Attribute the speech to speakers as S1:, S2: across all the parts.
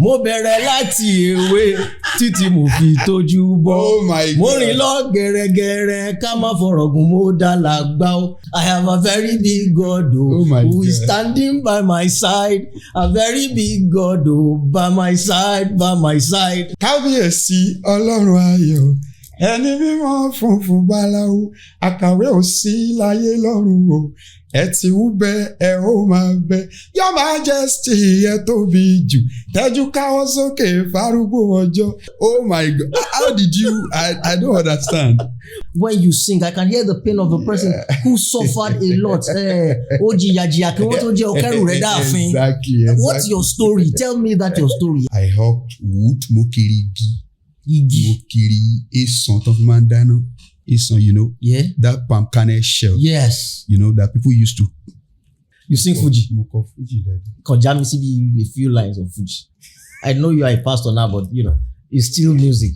S1: Mo bẹ̀rẹ̀ láti èwe títí mo fi tójú bọ́.
S2: Oh my God.
S1: Mo rìn lọ gẹ̀rẹ́gẹ̀rẹ́ ká má fọ̀rọ̀gùn mo dá làgbà o. I have a very big God
S2: Oh my
S1: who is
S2: God.
S1: standing by my side. A very big God by my side, by my side.
S2: Kábíyèsí Ọlọ́run ayọ̀ ẹni mímọ́ funfun báláwo àkàwé ò sí láyé lọ́run o ẹ ti ń bẹ ẹ ó máa bẹ Your Majesty ẹ tóbi jù tẹ́jú káwọ́ sókè fárúgbó ọjọ́. Oh my God, how did you? I don't understand.
S1: When you sing, I can hear the pain of a person who suffered a lot. Ó jìyà kí wọ́n tó jẹ́ ọkẹ́rù rẹ̀ dáàfin.
S2: Exactly.
S1: What's your story? Tell me that your story.
S2: I helped wood mo kiri igi mo kiri èsàn tó fi máa ń dáná èsàn,
S1: Yeah.
S2: that palm kernel shell.
S1: Yes.
S2: That people used to.
S1: You sing Fuji.
S2: Mo kọ Fuji lẹ́nu.
S1: Kọjá mi síbi a few lines of Fuji. I know you are a pastor now, but it's still music.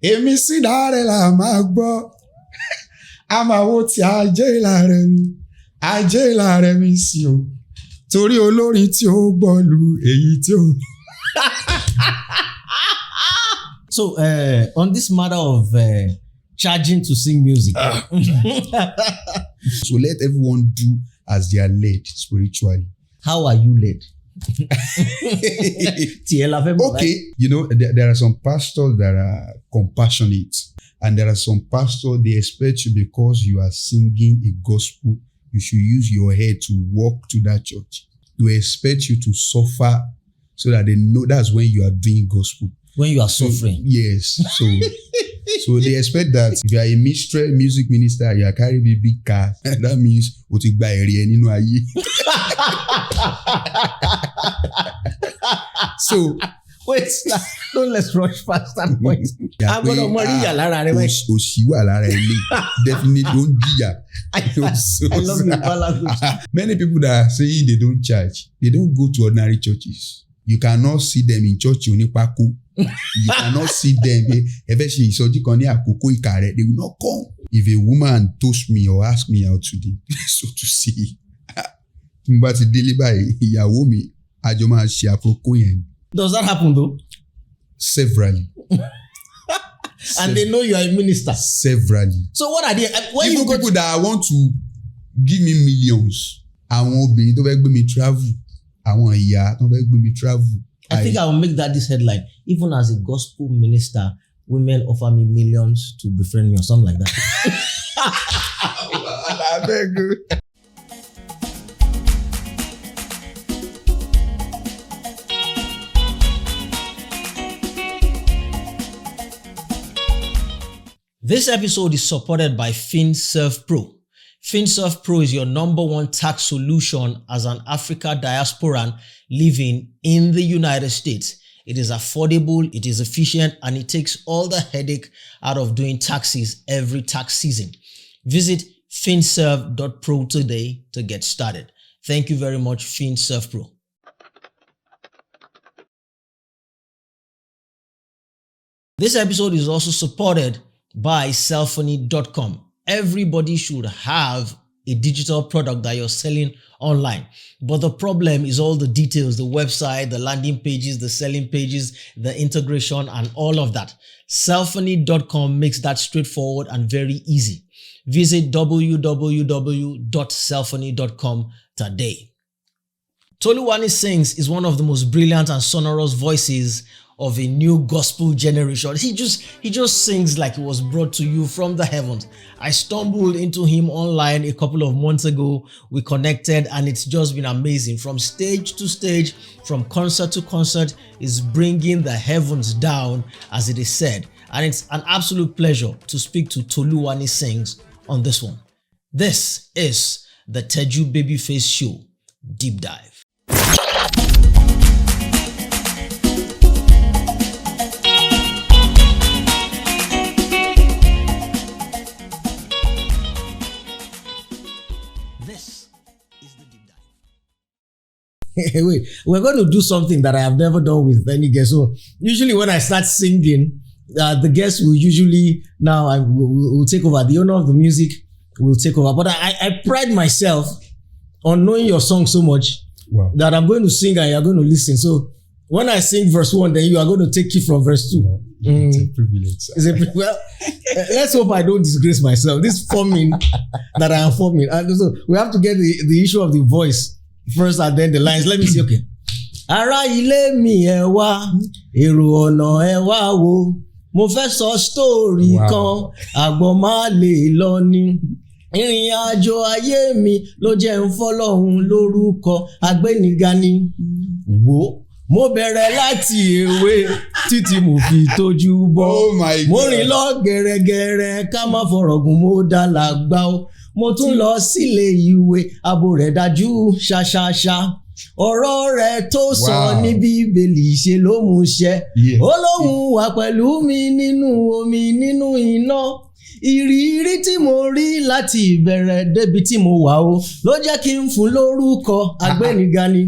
S2: Èmi sì dáre là máa gbọ́ àmàwò tí ajé ìlà rẹ̀ mi sí o torí olórin tí ó gbọ́ lu èyí tí ó.
S1: So on this matter of charging to sing music.
S2: So let everyone do as they are led spiritually.
S1: How are you led?
S2: Okay, there are some pastors that are compassionate, and there are some pastors they expect you because you are singing a gospel, you should use your head to walk to that church. They expect you to suffer so that they know that's when you are doing gospel.
S1: When you are suffering.
S2: Yes. So they expect that if you are a music minister, you are carrying a big car, that means o ti gba èrè ẹ nínú ayé. So
S1: wait, don't let's rush past that point. I'm gonna mọ̀ríyà lára rẹ báyìí.
S2: Òṣì wà lára ilé. Definitely don't jìyà.
S1: I love your language.
S2: Many people that are saying they don't charge, they don't go to ordinary churches. You cannot see them in church onípákó. You cannot see them. Ẹ fẹ́ ṣe ìsọjí kan ní àkókò ìkà rẹ̀, they will not come. If a woman toast me or ask me out today, so to say, tí mo bá ti délé báyìí, ìyàwó mi, a jọ máa ṣe àkókò yẹn.
S1: Does that happen though?
S2: Severally.
S1: And they know you are a minister.
S2: Severally.
S1: So what are they? When
S2: even
S1: you go
S2: people that want to give me millions, àwọn obìnrin tó fẹ́ gbé mi travel, àwọn ìyá tó fẹ́ gbé mi travel.
S1: I think I will make that this headline. Even as a gospel minister, women offer me millions to befriend me or something like that.
S2: Very good.
S1: This episode is supported by FinServe Pro. FinServe Pro is your number one tax solution as an Africa diasporan living in the United States. It is affordable, it is efficient, and it takes all the headache out of doing taxes every tax season. Visit finserve.pro today to get started. Thank you very much, FinServe Pro. This episode is also supported by Cellphony.com. Everybody should have a digital product that you're selling online. But the problem is all the details, the website, the landing pages, the selling pages, the integration, and all of that. Cellphony.com makes that straightforward and very easy. Visit www.cellphony.com today. Toluwanisings is one of the most brilliant and sonorous voices of a new gospel generation. He just sings like he was brought to you from the heavens. I stumbled into him online a couple of months ago. We connected and it's just been amazing. From stage to stage, from concert to concert, is bringing the heavens down, as it is said. And it's an absolute pleasure to speak to Toluwanisings on this one. This is the Teju Babyface Show Deep Dive. Wait, we're going to do something that I have never done with any guest. So usually when I start singing, the guest will usually will take over. The owner of the music will take over. But I pride myself on knowing your song so much that I'm going to sing and you're going to listen. So when I sing verse 1, then you are going to take it from verse 2.
S2: No, it's a privilege. Sir.
S1: Let's hope I don't disgrace myself. This forming that I am forming. And so we have to get the issue of the voice first and then the lines. Let me see. Okay. Ará ilé mi ẹ wá, èrò ọ̀nà ẹ wá wo. Mo fẹ́ sọ story kan, àgbọ̀n má lè lọ ni. Ìrìn àjò ayé mi ló jẹ́ ń fọ́lọ́hun lórúkọ agbéniga ni. Wò mo bẹ̀rẹ̀ láti èwe títí mo fi tójú bọ́.
S2: Oh my God.
S1: Mo rìn lọ gẹ̀rẹ́gẹ̀rẹ́ ká má fọ̀rọ̀gùn mo dá làgbà o. Mo tún lọ sílé ìwé abo rẹ̀ dájú ṣaṣaṣa. Ọ̀rọ̀ rẹ̀ tó sọ ní Bíbélì ṣe ló mú ṣẹ. Ó lóhùn wà pẹ̀lú mi nínú omi nínú iná. Ìrírí tí mo rí láti ìbẹ̀rẹ̀ débi tí mo wà o ló jẹ́ kí n fún lórúkọ agbéniga ni.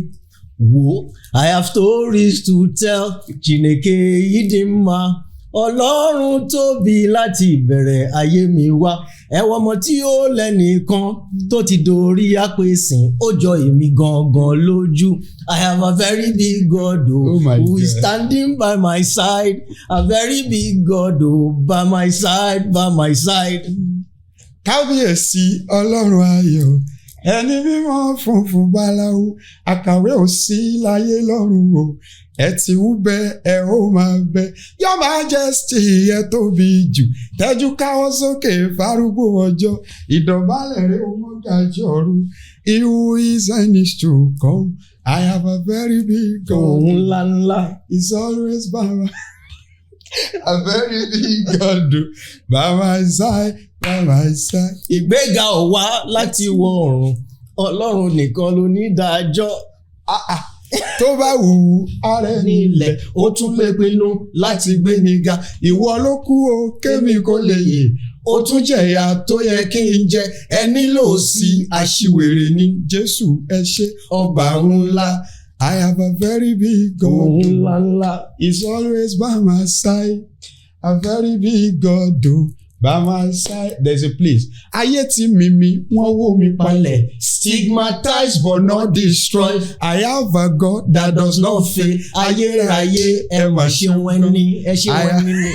S1: Wò I have stories to tell. Chineke yìí di mma. Ọlọ́run tóbi láti ìbẹ̀rẹ̀ ayé mi wá. Ẹ wo ọmọ tí ó lẹ́nìkan tó ti dorí àpèsìn ó jọ èmi gangan lójú. I have a very big God who is standing by my side. A very big God by my side, by my side.
S2: Kábíyèsí Ọlọ́run ayọ̀ ẹni mímọ́ funfun báláwo àkàwé ò sí láyé lọ́run o. Ẹ ti ń bẹ ẹ ó máa bẹ Your Majesty ẹ tóbi jù tẹ́jú káwọ́ sókè fárúgbó ọjọ́ ìdọ̀bálẹ̀ rẹ̀ ó mọ́ gàjọ́ ọ̀run. He who is and is to come. I have a very big God.
S1: Òun ńláńlá.
S2: He's always by my a very big God by my side, by my side.
S1: Ìgbéga ò wá láti ìwọ̀ oòrùn Ọlọ́run nìkan ló ní ìdájọ́.
S2: Tó bá wù ú ààrẹ nílẹ̀ ó tún lè pinnu láti gbé mi ga. Ìwọ ló kú o kémi kó lè yè ó tún jẹ̀yà tó yẹ kí n jẹ. Ẹni lò sí aṣiwèrè ní Jésù ẹ ṣé ọba ńlá. I have a very big God. He's always by my side. A very big God by my side. There's a place. Ayé tí mímí wọ́n wó mi palẹ̀. Stigmatized but not destroyed. I have a God that does not fail. Ayérayé ẹ mà ṣe wọ́n ní. Ẹ ṣe wọ́n ní.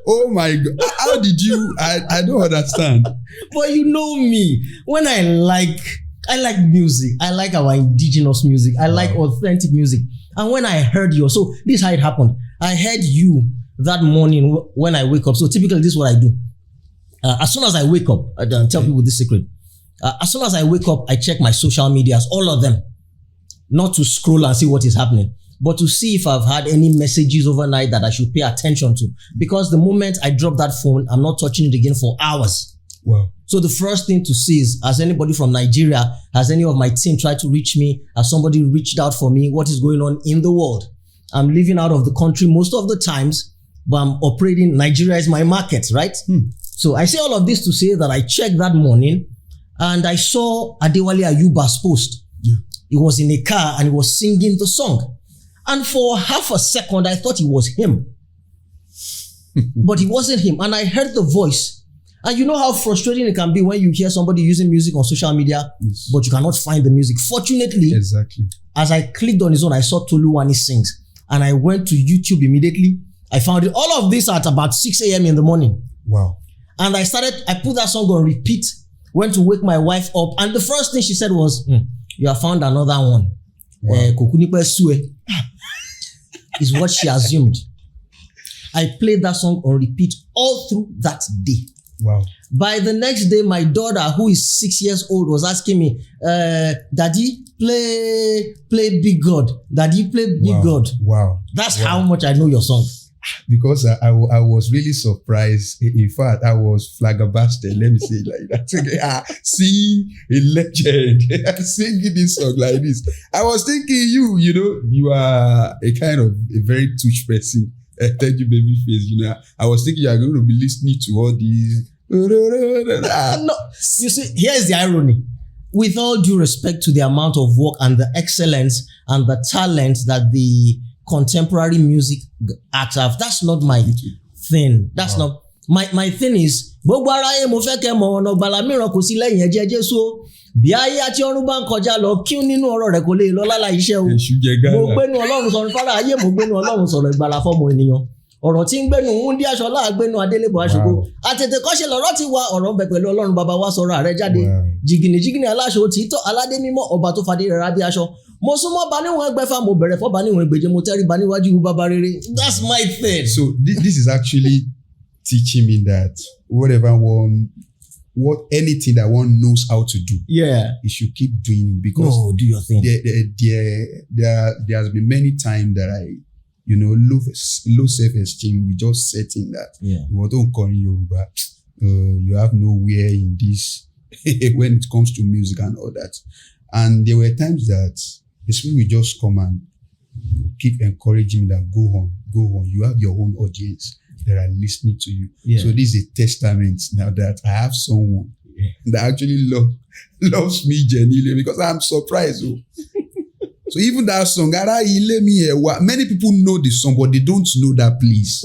S2: Oh my God. How did you? I don't understand.
S1: But you know me. When I like music. I like our indigenous music. I like authentic music. And when I heard you, so this is how it happened. I heard you that morning when I wake up. So typically this is what I do. As soon as I wake up, I tell people this secret. As soon as I wake up, I check my social medias, all of them. Not to scroll and see what is happening, but to see if I've had any messages overnight that I should pay attention to. Because the moment I drop that phone, I'm not touching it again for hours.
S2: Wow.
S1: So the first thing to see is, has anybody from Nigeria, has any of my team tried to reach me? Has somebody reached out for me? What is going on in the world? I'm living out of the country most of the times, but I'm operating. Nigeria is my market, right? So I say all of this to say that I checked that morning and I saw Adewale Ayuba's post.
S2: Yeah.
S1: He was in a car and he was singing the song. And for half a second, I thought it was him. But it wasn't him. And I heard the voice. And you know how frustrating it can be when you hear somebody using music on social media, yes, but you cannot find the music. Fortunately,
S2: exactly.
S1: As I clicked on his own, I saw Toluwanisings. And I went to YouTube immediately. I found it. All of this at about 6 a.m. in the morning.
S2: Wow.
S1: And I put that song on repeat, went to wake my wife up. And the first thing she said was, you have found another one. Kokunipe Sue is what she assumed. I played that song on repeat all through that day.
S2: Wow.
S1: By the next day, my daughter, who is 6 years old, was asking me, Daddy, play Big God. Daddy, play Big God.
S2: Wow.
S1: That's how much I know your song.
S2: Because I was really surprised. In fact, I was flabbergasted. Let me say it like that. Okay, seeing a legend singing this song like this. I was thinking you are a kind of a very touched person. Thank you, baby face. I was thinking you are going to be listening to all these.
S1: No, you see, here's the irony. With all due respect to the amount of work and the excellence and the talent that the contemporary music acts have, that's not my thing. That's not my thing. Is gbogbo aráyé mo fẹ́ kẹ́ mọ̀ ọ̀nà ìgbàlà mìíràn kò sí lẹ́yìn ẹ̀jẹ̀ Jésù o bí ayé àti ọ̀run bá ń kọjá lọ kí nínú ọ̀rọ̀ rẹ̀ kò lè lọ láláì iṣẹ́ o mo gbénu Ọlọ́run sọ̀rọ̀ fara ayé mo gbénu Ọlọ́run sọ̀rọ̀ ìgbàlà fọ́mọ ènìyàn ọ̀rọ̀ tí ń gbénu Wúndí Aṣọlá àgbénu Adélébọ̀ Aṣògo àtètè kọ́ṣe lọ́rọ̀ ti wá ọ̀rọ̀ ń bẹ pẹ̀lú Ọlọ́run bàbá wa sọ̀rọ̀ ààrẹ jáde jìgìnì aláṣọ òtítọ́ aládé mímọ́ ọba tó fadé rẹ̀ rábí aṣọ mo súnmọ́ bá níwọ̀n ẹgbẹ́fà mo bẹ̀rẹ̀ fọ́ bá níwọ̀n ẹgbẹ̀je mo tẹ́rí bá níwájú bàbá rere. That's my thing.
S2: So this is actually teaching me that anything that one knows how to do, you should keep doing it because
S1: do your thing.
S2: There has been many times that I, low self-esteem with just setting that. You don't call Yoruba. You have nowhere in this when it comes to music and all that. And there were times that the Spirit will just come and keep encouraging me that go on. You have your own audience that are listening to you. So this is a testament now that I have someone that actually loves me genuinely because I'm surprised. So even that song, many people know the song, but they don't know that place.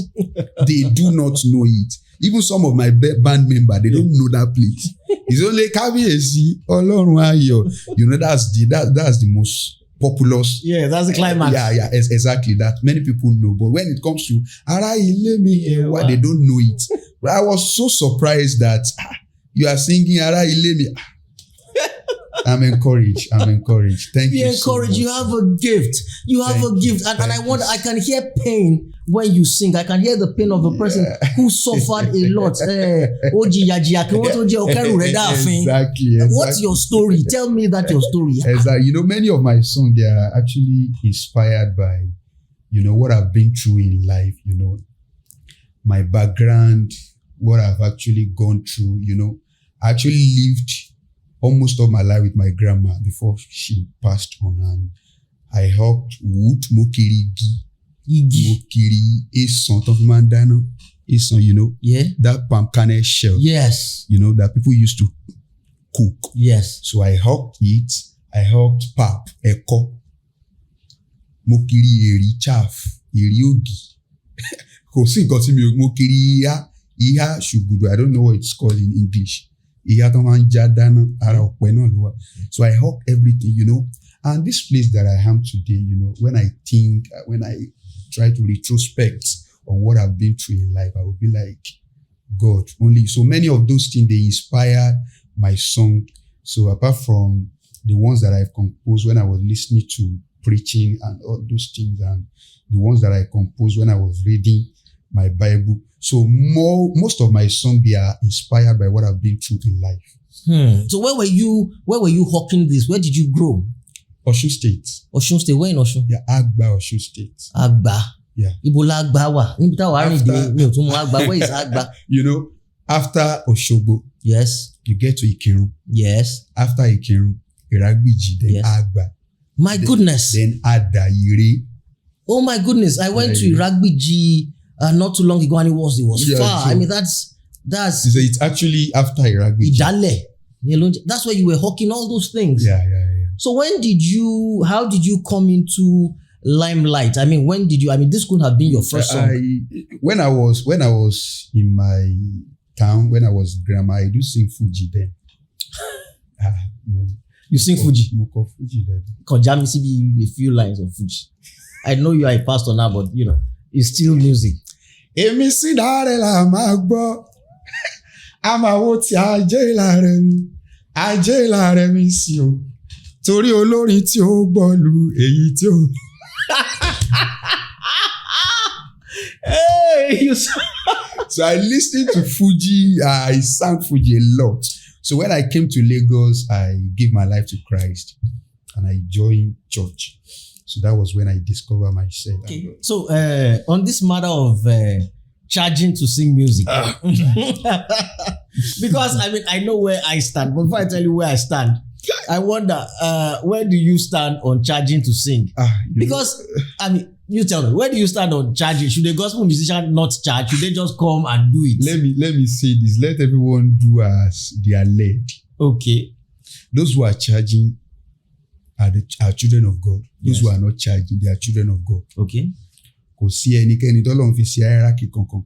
S2: They do not know it. Even some of my band members, they don't know that place. It's only Kábíyèsí, Ọlọ́run ayọ̀. That's the most populous.
S1: Yeah, that's the climax.
S2: Yeah, exactly that. Many people know, but when it comes to Ará Ilé Mi Ẹwà, they don't know it. But I was so surprised that you are singing Ará Ilé Mi. I'm encouraged. Thank you so much.
S1: You have a gift. And I wonder, I can hear pain when you sing. I can hear the pain of a person who suffered a lot.
S2: Exactly.
S1: What's your story? Tell me that your story.
S2: Exactly. Many of my songs, they are actually inspired by, what I've been through in life, my background, what I've actually gone through, I actually lived almost all my life with my grandma before she passed on, and I helped wood, mokiri esan tó fi máa ń dáná, esan, that palm kernel shell, that people used to cook. So I helped it. I helped pap, ẹ̀kọ, mokiri eri chaff, eri ògì. Kò sí nǹkan tí mokiri ìhà ṣùgùdù. I don't know what it's called in English. So I help everything, and this place that I am today, when I try to retrospect on what I've been through in life, I will be like, God, only so many of those things, they inspired my song. So apart from the ones that I've composed when I was listening to preaching and all those things, and the ones that I composed when I was reading my Bible. So most of my songs, they are inspired by what I've been through in life.
S1: So where were you hawking this? Where did you grow?
S2: Osun State.
S1: Osun State, where in Osun?
S2: Yeah, Agba, Osun State.
S1: Agba.
S2: Yeah.
S1: Ibo la Agba wà? Níbi táwa rìn dé mi ò tún mọ Agba. Where is Agba?
S2: After Osogbo.
S1: Yes.
S2: You get to Ikirun.
S1: Yes.
S2: After Ikirun, Iragbiji, then Agba.
S1: My goodness.
S2: Then Adayire.
S1: Oh my goodness! I went to Iragbiji not too long ago, and it was far. So, I mean, that's.
S2: It's actually after Iragbiji.
S1: Idale. That's where you were hawking all those things.
S2: Yeah.
S1: So how did you come into limelight? I mean, this could have been your first song.
S2: When I was in my town, when I was grammar, I do sing Fuji then.
S1: You sing Fuji?
S2: Fuji then.
S1: Konjami CB a few lines of Fuji. I know you are a pastor now, but it's still music.
S2: Èmi sì dáre la máa gbọ́, a máa wo ti ajé ìlà mi sí o, torí olórin tí ó gbọ́ lu èyí tí ó.
S1: Hey,
S2: So I listened to Fuji, I sang Fuji a lot. So when I came to Lagos, I gave my life to Christ and I joined church. So that was when I discovered myself.
S1: Okay. So on this matter of charging to sing music, because I know where I stand, but before I tell you where I stand, I wonder where do you stand on charging to sing? Because you tell me, where do you stand on charging? Should a gospel musician not charge? Should they just come and do it?
S2: Let me say this. Let everyone do as they are led.
S1: Okay.
S2: Those who are charging are children of God. Those who are not charging, they are children of God.
S1: Okay.
S2: Kò sí ẹnikẹ́ni tọ́lọ́run fi sí hierarchy kankan.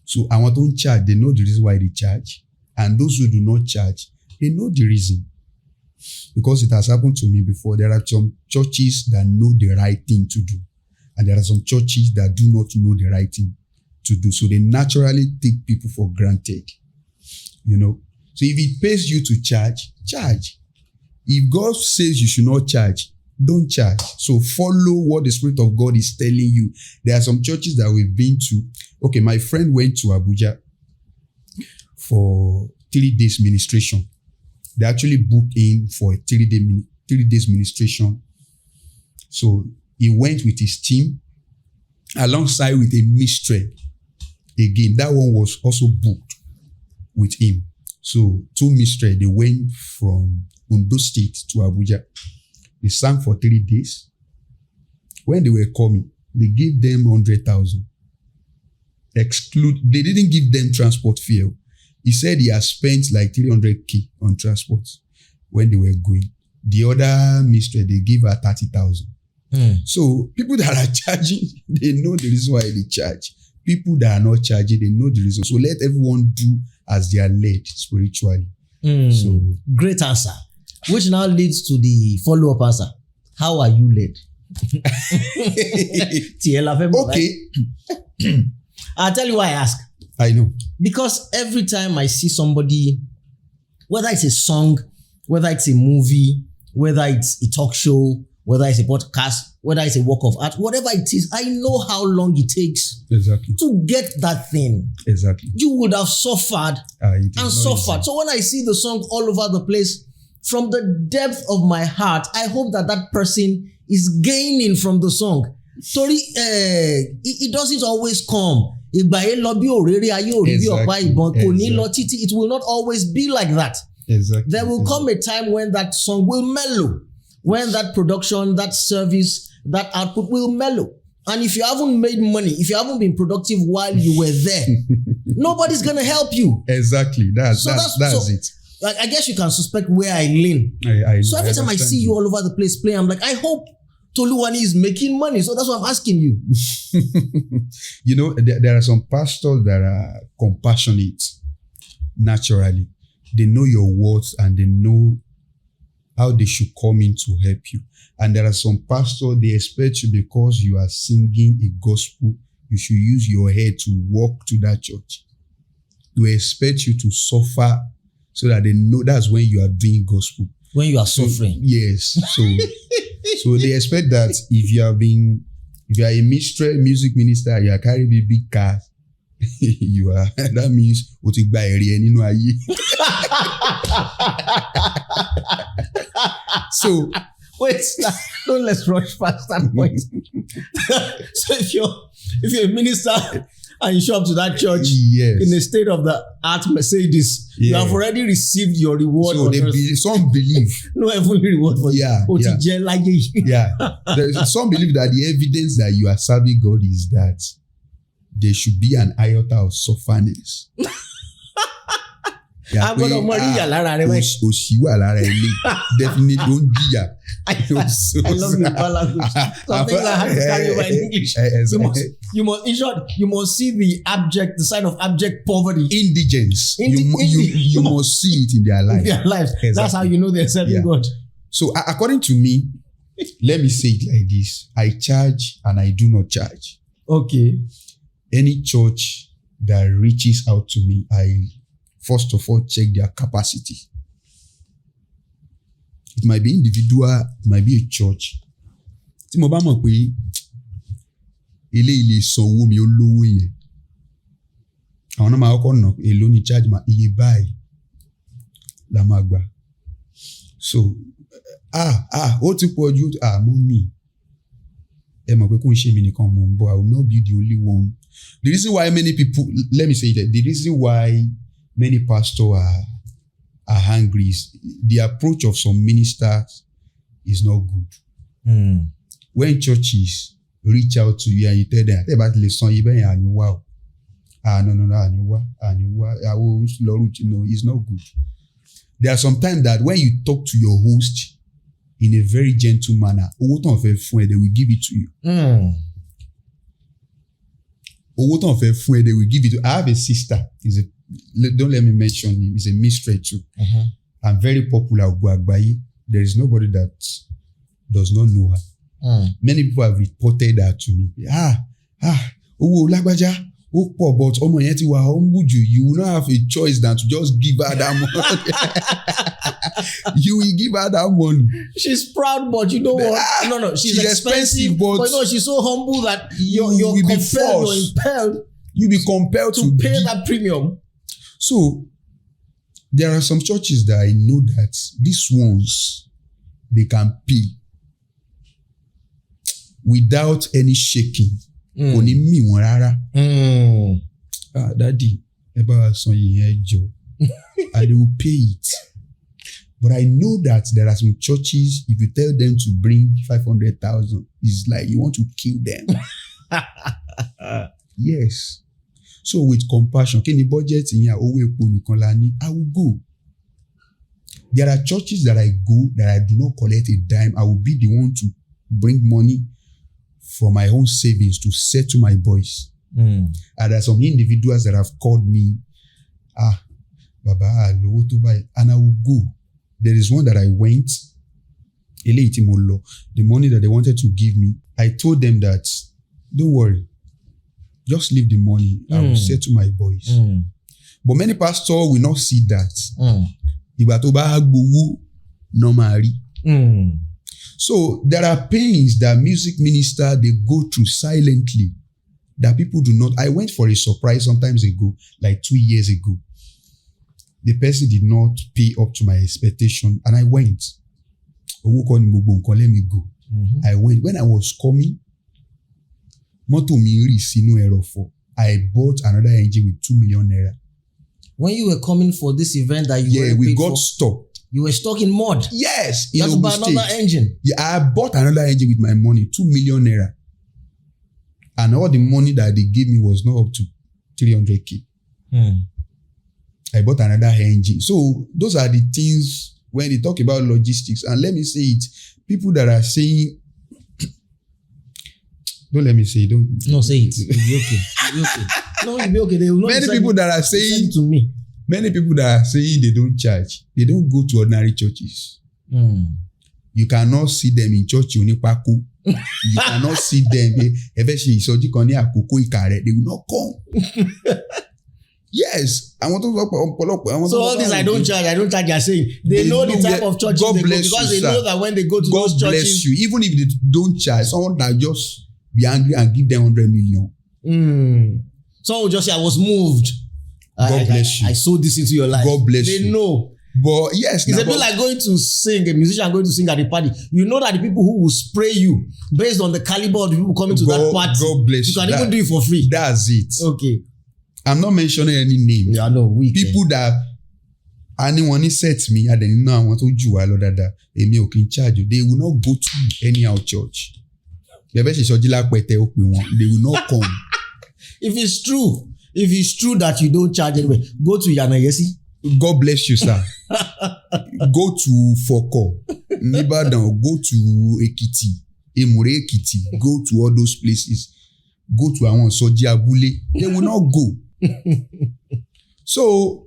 S2: So àwọn tó ń charge, they know the reason why they charge. And those who do not charge, they know the reason. Because it has happened to me before. There are some churches that know the right thing to do. And there are some churches that do not know the right thing to do. So they naturally take people for granted. You know. So if it pays you to charge, charge. If God says you should not charge, don't charge. So follow what the Spirit of God is telling you. There are some churches that we've been to. Okay, my friend went to Abuja for 3 days ministration. They actually booked in for a 3 days ministration. So he went with his team alongside with a minstrel. Again, that one was also booked with him. So 2 minstrels, they went from Ondo State to Abuja. They sang for 3 days. When they were coming, they gave them 100,000. They didn't give them transport fare. He said he has spent like 300K on transport when they were going. The other mistress, they give her 30,000. So people that are charging, they know the reason why they charge. People that are not charging, they know the reason. So let everyone do as they are led spiritually. So
S1: great answer. Which now leads to the follow-up answer. How are you led?
S2: Okay.
S1: I'll tell you why I ask.
S2: I know.
S1: Because every time I see somebody, whether it's a song, whether it's a movie, whether it's a talk show, whether it's a podcast, whether it's a work of art, whatever it is, I know how long it takes to get that thing.
S2: Exactly.
S1: You would have suffered and suffered. Easy. So when I see the song all over the place, from the depth of my heart, I hope that that person is gaining from the song. Sorry, it doesn't always come. It will not always be like that.
S2: Exactly.
S1: There will come a time when that song will mellow, when that production, that service, that output will mellow. And if you haven't made money, if you haven't been productive while you were there, nobody's going to help you.
S2: Exactly. That's it.
S1: Like, I guess you can suspect where I lean. So every time I see you all over the place playing, I'm like, I hope Toluwani is making money. So that's what I'm asking you.
S2: You know, there are some pastors that are compassionate naturally. They know your worth and they know how they should come in to help you. And there are some pastors, they expect you because you are singing a gospel, you should use your head to walk to that church. They expect you to suffer so that they know that's when you are doing gospel.
S1: When you are suffering.
S2: Yes. So they expect that if you are a music minister, you are carrying a big car, that means o ti gba èrè nínú ayé. So
S1: wait, don't let's rush past that point. So if you're a minister and you show up to that church in a state of the art Mercedes, you have already received your reward.
S2: So some believe
S1: no heavenly reward for you.
S2: Some believe that the evidence that you are serving God is that there should be an iota of sufferness.
S1: Definitely
S2: don't jìyà.
S1: I love your language. Some things I have to carry over in English. You must see the sign of abject poverty.
S2: Indigence. You must see it in their life.
S1: Exactly. That's how you know they're serving God.
S2: So according to me, let me say it like this. I charge and I do not charge.
S1: Okay.
S2: Any church that reaches out to me, I first of all check their capacity. It might be individual, it might be a church. Tí mo bá mọ̀ pé ilé sanwó mi ó lówó yẹn, àwọn náà máa kọ́kọ́ nà èló ni charge ma iye báyìí la máa gbà. So ó ti pọ̀ ju mọ́ mi. Ẹ mọ̀ pé kò ń ṣe mi nìkan mò ń bọ̀. I will not be the only one. The reason why many people, let me say that, the reason why many pastors are hungry is the approach of some ministers is not good. When churches reach out to you and you tell them, no, it's not good. There are some times that when you talk to your host in a very gentle manner, they will give it to you. owó tán fẹ́ fún ẹ, they will give it to. I have a sister. Don't let me mention him. He's a mystery too. I'm very popular. Ogwagbayi. There is nobody that does not know her. Many people have reported that to me. Owó Lágbájá, ó pọ̀, but ọmọ yẹn ti wà humble jù. You will not have a choice than to just give her that money. You will give her that money.
S1: She's proud, but you know what? No. She's expensive, but no, she's so humble that you're compelled.
S2: You'll be compelled to
S1: pay that premium.
S2: So there are some churches that I know that these ones, they can pay without any shaking. Kò ní mì wọ́n rárá. Daddy, ẹ bá wa san yìí yẹn jọ. And they will pay it. But I know that there are some churches, if you tell them to bring 500,000, it's like you want to kill them. Yes. So with compassion, kí ni budget yẹn owó epo nìkan la ní? I will go. There are churches that I go that I do not collect a dime. I will be the one to bring money from my own savings to settle my boys. And there are some individuals that have called me, Baba, lówó tó báyìí, and I will go. There is one that I went, eléyìí tí mo lọ, the money that they wanted to give me, I told them that, don't worry, just leave the money. I will settle my boys. But many pastors will not see that. Ìgbà tó bá gbowó náà máa rí. So there are pains that music minister they go through silently that people do not. I went for a surprise sometimes ago, like 2 years ago. The person did not pay up to my expectation, and I went. Let me go. I went. When I was coming, mọ́tò mi rì sínú ẹrọ̀fọ̀. I bought another engine with 2 million naira.
S1: When you were coming for this event that you
S2: we got stuck.
S1: You were stuck in mud.
S2: Yes.
S1: You had to buy another engine.
S2: Yeah, I bought another engine with my money, 2 million naira. And all the money that they gave me was not up to 300K. I bought another engine. So those are the things when they talk about logistics. And let me say it, people that are saying, don't let me say it.
S1: No, say it. You'll be okay. You'll be okay. No, you'll be okay. They will not
S2: many people that are saying
S1: to me.
S2: Many people that are saying they don't charge, they don't go to ordinary churches. You cannot see them in church onípákó. You cannot see them. Ẹ fẹ́ ṣe ìsọjí kan ní àkókò ìkàrẹ̀, they will not come. Yes. So
S1: all this I don't charge, you're saying they know the type of churches
S2: God
S1: they go,
S2: bless
S1: because
S2: you,
S1: they know that when they go to
S2: God
S1: those churches.
S2: God bless you. Even if they don't charge, someone that just be angry and give them 100 million.
S1: Someone will just say, I was moved.
S2: God bless you.
S1: I sowed this into your life.
S2: God bless you.
S1: They know.
S2: But yes,
S1: it's a bit like going to sing, a musician going to sing at a party. You know that the people who will spray you based on the caliber of the people coming to that party.
S2: God bless you.
S1: You can even do it for free.
S2: That's it.
S1: Okay.
S2: I'm not mentioning any name.
S1: Yeah, I know.
S2: People that anyone set me, and then I want to do a lot of that. They will not go to any out church. They will not come.
S1: If it's true that you don't charge anyway, go to Yanayesi.
S2: God bless you, sir. Go to Foko, Nibadan, go to Ekiti, Emure Ekiti, go to all those places. Go to Awon Soji Abule. They will not go. So,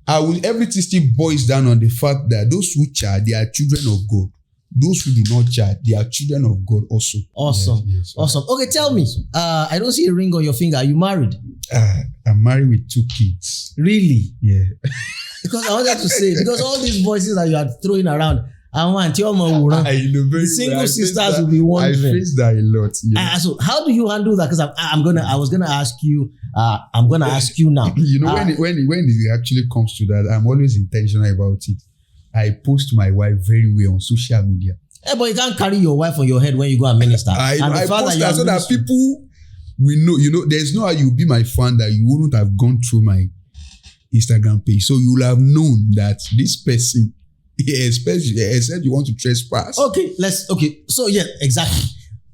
S2: everything still boils down on the fact that those who charge, they are children of God. Those who do not charge, they are children of God also.
S1: Awesome. Yes, awesome. Okay, tell me. I don't see a ring on your finger. Are you married?
S2: I'm married with 2 kids.
S1: Really?
S2: Yeah.
S1: Because I wanted to say, because all these voices that you are throwing around, I want your mom. The single sisters will be wondering.
S2: I face that a lot. Yeah.
S1: So how do you handle that? Because I was gonna ask you. I'm gonna ask you now.
S2: You know, when it actually comes to that, I'm always intentional about it. I post my wife very well on social media.
S1: Yeah, but you can't carry your wife on your head when you go and minister.
S2: I post that so that people will know. You know, there's no how you be my fan that you wouldn't have gone through my Instagram page, so you will have known that this person, especially except you want to trespass.
S1: Okay, so yeah, exactly.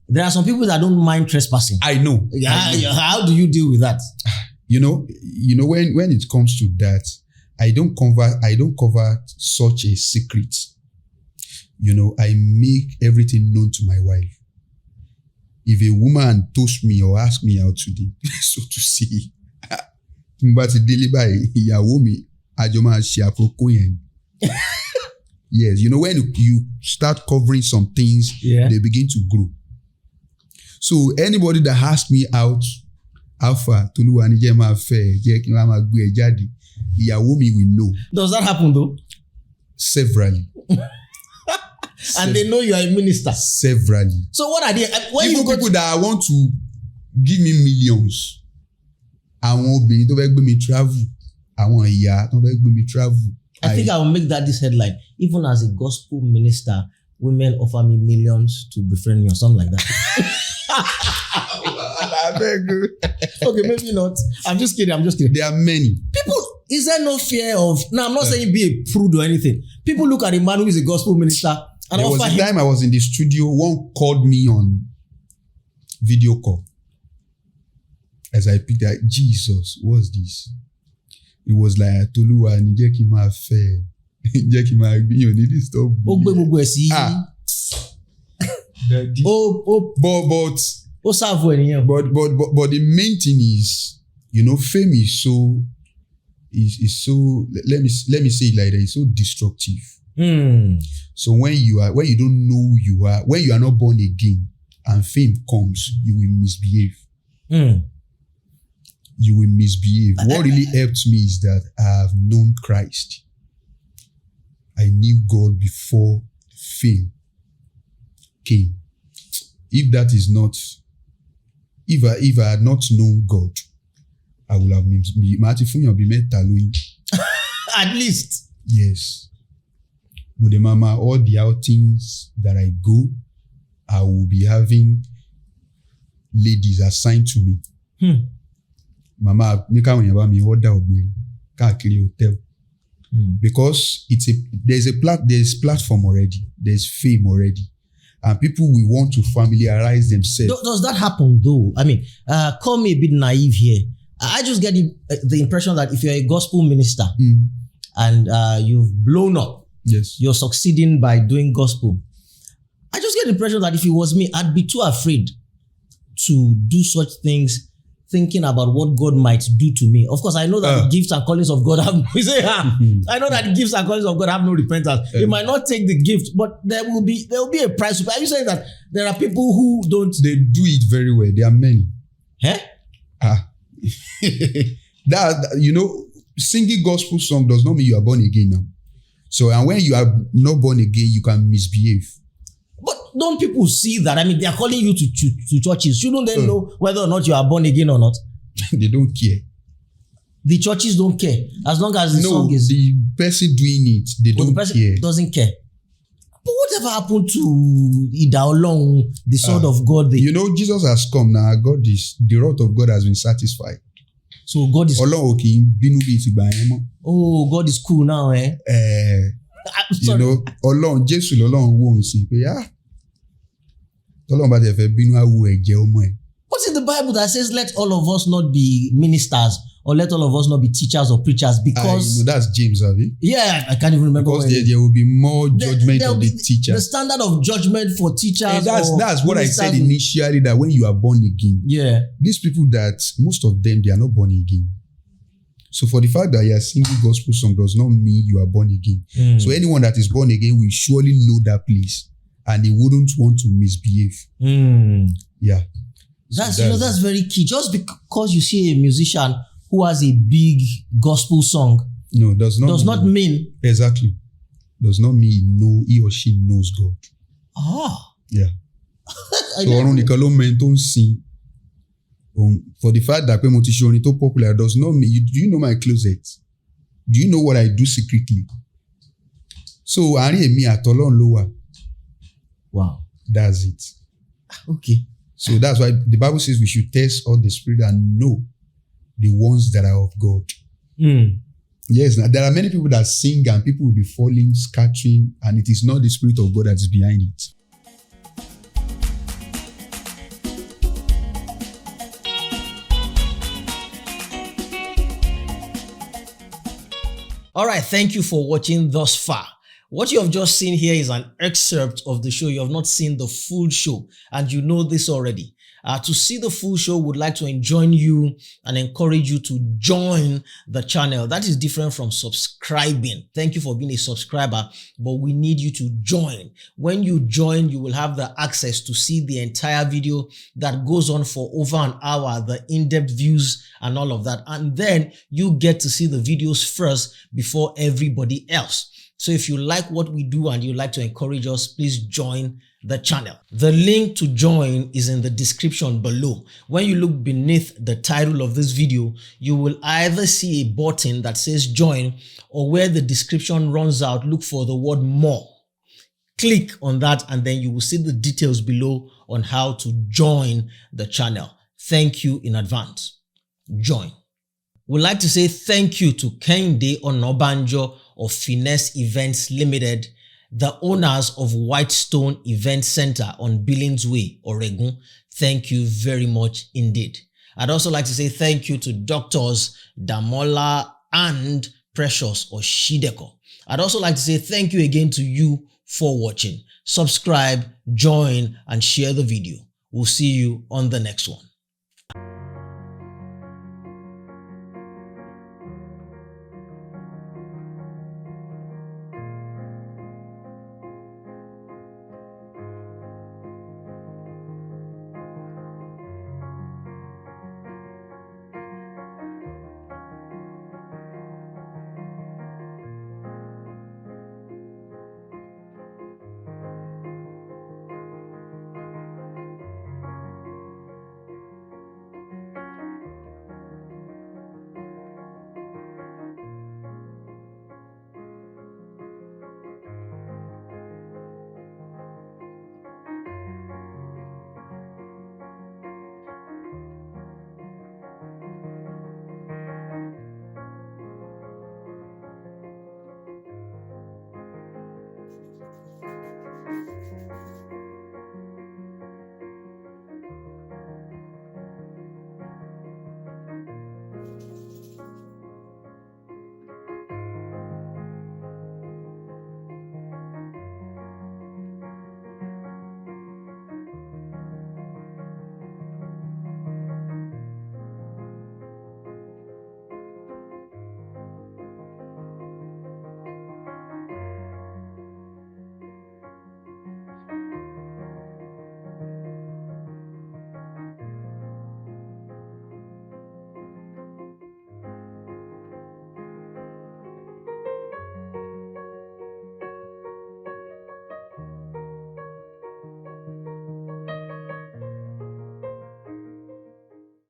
S1: There are some people that don't mind trespassing.
S2: I know.
S1: How do you deal with that?
S2: You know, when it comes to that, I don't cover such a secret. You know, I make everything known to my wife. if a woman toast me or ask me out today, so to say, n bá ti délé báyìí, ìyàwó mi, àjọ máa ṣe àkókò yẹn. Yes, you know, when you start covering some things, they begin to grow. So anybody that asks me out, Alpha, Toluwanije máa fẹ́, jẹ́ kí n máa gbé ẹ jáde, ìyàwó mi will know.
S1: Does that happen though?
S2: Severally.
S1: And they know you are a minister.
S2: Severally.
S1: So what are they? When
S2: even
S1: you go
S2: people that want to give me millions, àwọn obìnrin tó fẹ́ gbé mi travel, àwọn ìyá tó fẹ́ gbé mi travel.
S1: I think I will make that this headline. Even as a gospel minister, women offer me millions to befriend me or something like that. Okay, maybe not. I'm just kidding.
S2: There are many.
S1: People, is there no fear of... Now, I'm not saying be a prude or anything. People look at a man who is a gospel minister and
S2: there
S1: offer
S2: was a
S1: him...
S2: time I was in the studio, one called me on video call. As I picked that, Jesus, what's this? It was like, Toluwanije kí máa fẹ́, jẹ́ kí máa gbìyànjú ní this stuff.
S1: Ó gbé gbogbo ẹ̀ sí. Ó sáàfù ènìyàn.
S2: But the main thing is, you know, fame is so, let me say it like that, it's so destructive. So when you don't know who you are, when you are not born again and fame comes, you will misbehave. You will misbehave. What really helped me is that I have known Christ. I knew God before fame came. If that is not, if I had not known God, I would have been
S1: At least.
S2: Yes. With the mama, all the outings that I go, I will be having ladies assigned to me. Mama, ní káwọn èèyàn bá mi order obìnrin káàkiri hotel. Because there's platform already, there's fame already, and people will want to familiarize themselves.
S1: Does that happen though? I mean, call me a bit naive here. I just get the impression that if you're a gospel minister and you've blown up,
S2: yes,
S1: you're succeeding by doing gospel. I just get the impression that if it was me, I'd be too afraid to do such things, thinking about what God might do to me. Of course, I know that the gifts and callings of God have I know that the gifts and callings of God have no repentance. You might not take the gift, but there will be a price. Are you saying that there are people who don't?
S2: They do it very well. There are many. That you know, singing gospel song does not mean you are born again now. So, and when you are not born again, you can misbehave.
S1: But don't people see that? I mean, they are calling you to churches. Shouldn't they know whether or not you are born again or not?
S2: They don't care.
S1: The churches don't care. As long as the song is...
S2: the person doing it, they don't care.
S1: Doesn't care. But whatever happened to Ida Olorun, the sword of God?
S2: You know, Jesus has come now. The wrath of God has been satisfied.
S1: So God is... Oh, God is cool now, eh?
S2: You know, Ọlọ́run Jésù lọ́lọ́run wò ń sìn pé tọ́lọ́run bá ti fẹ́ bínú á wo ẹ̀jẹ̀ ọmọ ẹ̀.
S1: What's in the Bible that says let all of us not be ministers or let all of us not be teachers or preachers because...
S2: You know, that's James, have you?
S1: Yeah, I can't even remember.
S2: Because there will be more judgment on the teacher.
S1: The standard of judgment for teachers.
S2: That's what I said initially, that when you are born again, these people that, most of them, they are not born again. So for the fact that you are singing gospel song does not mean you are born again. So anyone that is born again will surely know that place and he wouldn't want to misbehave. Yeah.
S1: That's very key. Just because you see a musician who has a big gospel song,
S2: does not
S1: mean
S2: exactly. Does not mean he or she knows God. Yeah. So ọ̀run nìkan ló mọ̀ ẹni tó ń sing. For the fact that mo ti ṣe orin tó popular does not mean do you know my closet? Do you know what I do secretly? So àárín èmi àtọlọ́run ló wà.
S1: Wow.
S2: That's it.
S1: Okay.
S2: So that's why the Bible says we should test all the spirit and know the ones that are of God. Yes, now there are many people that sing and people will be falling, scattering, and it is not the Spirit of God that is behind it.
S1: All right, thank you for watching thus far. What you have just seen here is an excerpt of the show. You have not seen the full show, and you know this already. To see the full show, would like to join you and encourage you to join the channel. That is different from subscribing. Thank you for being a subscriber, but we need you to join. When you join, you will have the access to see the entire video that goes on for over an hour, the in-depth views and all of that. And then you get to see the videos first before everybody else. So if you like what we do and you like to encourage us, please join the channel. The link to join is in the description below. When you look beneath the title of this video, you will either see a button that says join, or where the description runs out, look for the word more. Click on that and then you will see the details below on how to join the channel. Thank you in advance. Join. We'd like to say thank you to Kehinde Onabanjo of Finesse Events Limited, the owners of Whitestone Event Center on Billings Way, Oregon. Thank you very much indeed. I'd also like to say thank you to Doctors Damola and Precious Oshideko. I'd also like to say thank you again to you for watching. Subscribe, join, and share the video. We'll see you on the next one.